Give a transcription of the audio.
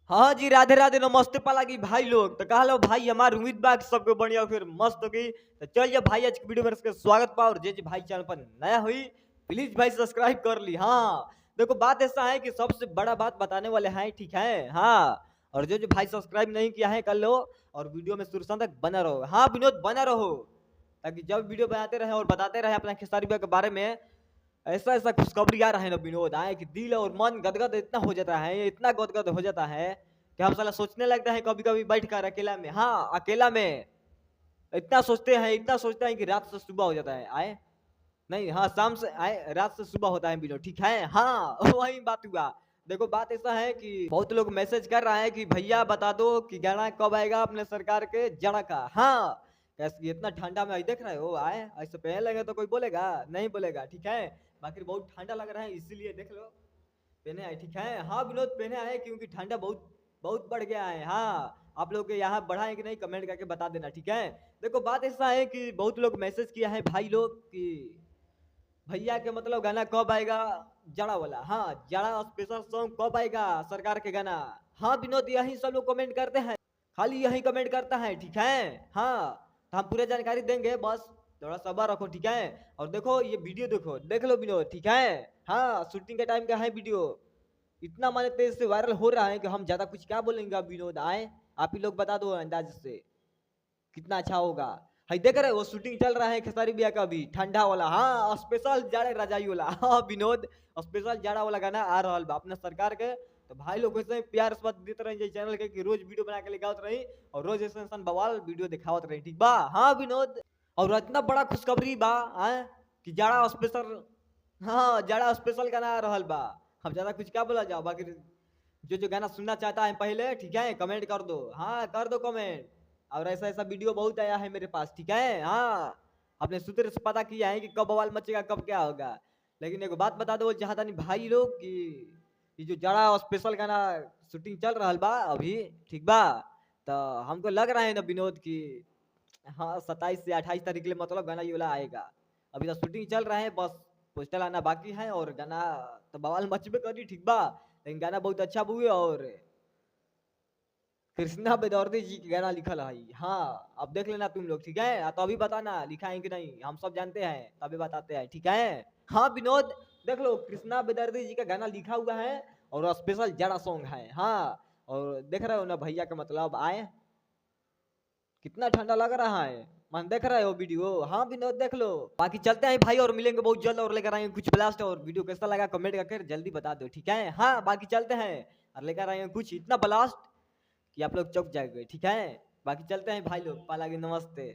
हाँ जी, राधे राधे नमस्ते पालागी भाई लोग। तो कहलो भाई हमार उम्मीद बा कि सबके बढ़िया फिर मस्त होगी। तो चलिए भाई आज की वीडियो में इसके स्वागत पा और जे जे भाई चैनल पर नया हुई प्लीज भाई सब्सक्राइब कर ली। हाँ देखो बात ऐसा है कि सबसे बड़ा बात बताने वाले हैं, ठीक है। हाँ और जो जो भाई सब्सक्राइब नहीं किया है कर लो और वीडियो में शुरू तक बना रहो। हाँ विनोद बना रहो ताकि जब वीडियो बनाते रहे और बताते रहे अपना खेसारी भैया के बारे में ऐसा ऐसा खुशखबरी आ रहा है ना विनोद आए कि दिल और मन गदगद इतना हो जाता है, इतना गदगद हो जाता है कि हम साला सोचने लगता है कभी कभी बैठ कर अकेला में। हाँ अकेला में इतना सोचते हैं, इतना सोचते हैं कि रात से सुबह हो जाता है आए नहीं। हाँ शाम से आए रात से सुबह होता है विनोद, ठीक है। हाँ वही बात हुआ। देखो बात ऐसा है कि बहुत लोग मैसेज कर रहा है कि भैया बता दो कि गाना कब आएगा अपने सरकार के जड़ा का। हाँ कैसे इतना ठंडा में देख रहे हो आए ऐसे पहन लगे तो कोई बोलेगा नहीं बोलेगा, ठीक है। बाकी बहुत ठंडा लग रहा है इसीलिए देख लो पहने आए, ठीक है। हाँ विनोद पहने आए क्योंकि ठंडा बहुत बहुत बढ़ गया है। हाँ आप लोग के यहाँ बढ़ा है कि नहीं कमेंट करके बता देना, ठीक है। देखो बात ऐसा है कि बहुत लोग मैसेज किया है भाई लोग कि भैया के मतलब गाना कब आएगा जड़ा वाला। हाँ जड़ा स्पेशल सॉन्ग कब आएगा सरकार के गाना। हाँ विनोद यही सब लोग कमेंट करते हैं, खाली यही कमेंट करता है, ठीक है। हाँ तो हम पूरे जानकारी देंगे, बस थोड़ा सब्र रखो, ठीक है। और देखो ये वीडियो देखो देख लो विनोद, ठीक है। हाँ शूटिंग के टाइम का है वीडियो, इतना माने तेज से वायरल हो रहा है कि हम ज्यादा कुछ क्या बोलेंगे। अब विनोद आए आप ही लोग बता दो अंदाज से कितना अच्छा होगा। हाई देख रहे हो शूटिंग चल रहा है खेसारी भैया का भी ठंडा वाला। हाँ स्पेशल जाड़े रजाई वाला। हाँ विनोद स्पेशल जाड़ा वाला गाना आ रहा है अपने सरकार के। तो भाई लोग ऐसे ही प्यार से बात देते रहे चैनल के कि रोज वीडियो बना के लेके आवत रही और रोज ऐसे इंसान बवाल वीडियो दिखावत रही, ठीक बा। हाँ विनोद और इतना बड़ा खुशखबरी बा कि जाड़ा स्पेशल, हाँ जाड़ा स्पेशल गाना आ रहा बा। हम ज्यादा कुछ क्या बोला जाओ, बाकी जो जो गाना सुनना चाहता है पहले ठीक है कमेंट कर दो। हाँ कर दो कमेंट। और ऐसा ऐसा वीडियो बहुत आया है मेरे पास, ठीक है। हाँ आपने सूत्र से पता किया है कि कब बवाल मचेगा कब क्या होगा। लेकिन एक बात बता दो चाहता नहीं भाई लोग कि ये जो जड़ा स्पेशल गाना शूटिंग चल रहा बा अभी, ठीक बा। तो हमको लग रहा है ना विनोद की हाँ 27 से 28 तारीख के लिए मतलब गाना ये वाला आएगा। अभी तो शूटिंग चल रहा है, बस पोस्टर आना बाकी है और गाना तो बवाल मचबे करी, ठीक बा। लेकिन गाना बहुत अच्छा हुए और कृष्णा बेदर्दी जी की गाना लिखल है। हाँ अब देख लेना तुम लोग, ठीक है। तो अभी बताना लिखा है कि नहीं, हम सब जानते हैं तभी बताते हैं, ठीक है। हाँ विनोद देख लो कृष्णा बेदर्दी जी का गाना लिखा हुआ है और स्पेशल जड़ा सॉन्ग है। हाँ और देख रहे हो ना भैया का मतलब आए कितना ठंडा लग रहा है, मन देख रहे हो वीडियो। हाँ विनोद देख लो। बाकी चलते हैं भाई और मिलेंगे बहुत जल्द और लेकर आएंगे कुछ ब्लास्ट और वीडियो कैसा लगा कमेंट करके जल्दी बता दो, ठीक है। हाँ बाकी चलते हैं और लेकर आएंगे कुछ इतना ब्लास्ट कि आप लोग चौक जाएंगे, ठीक है। बाकी चलते हैं भाई लोग पालागी नमस्ते।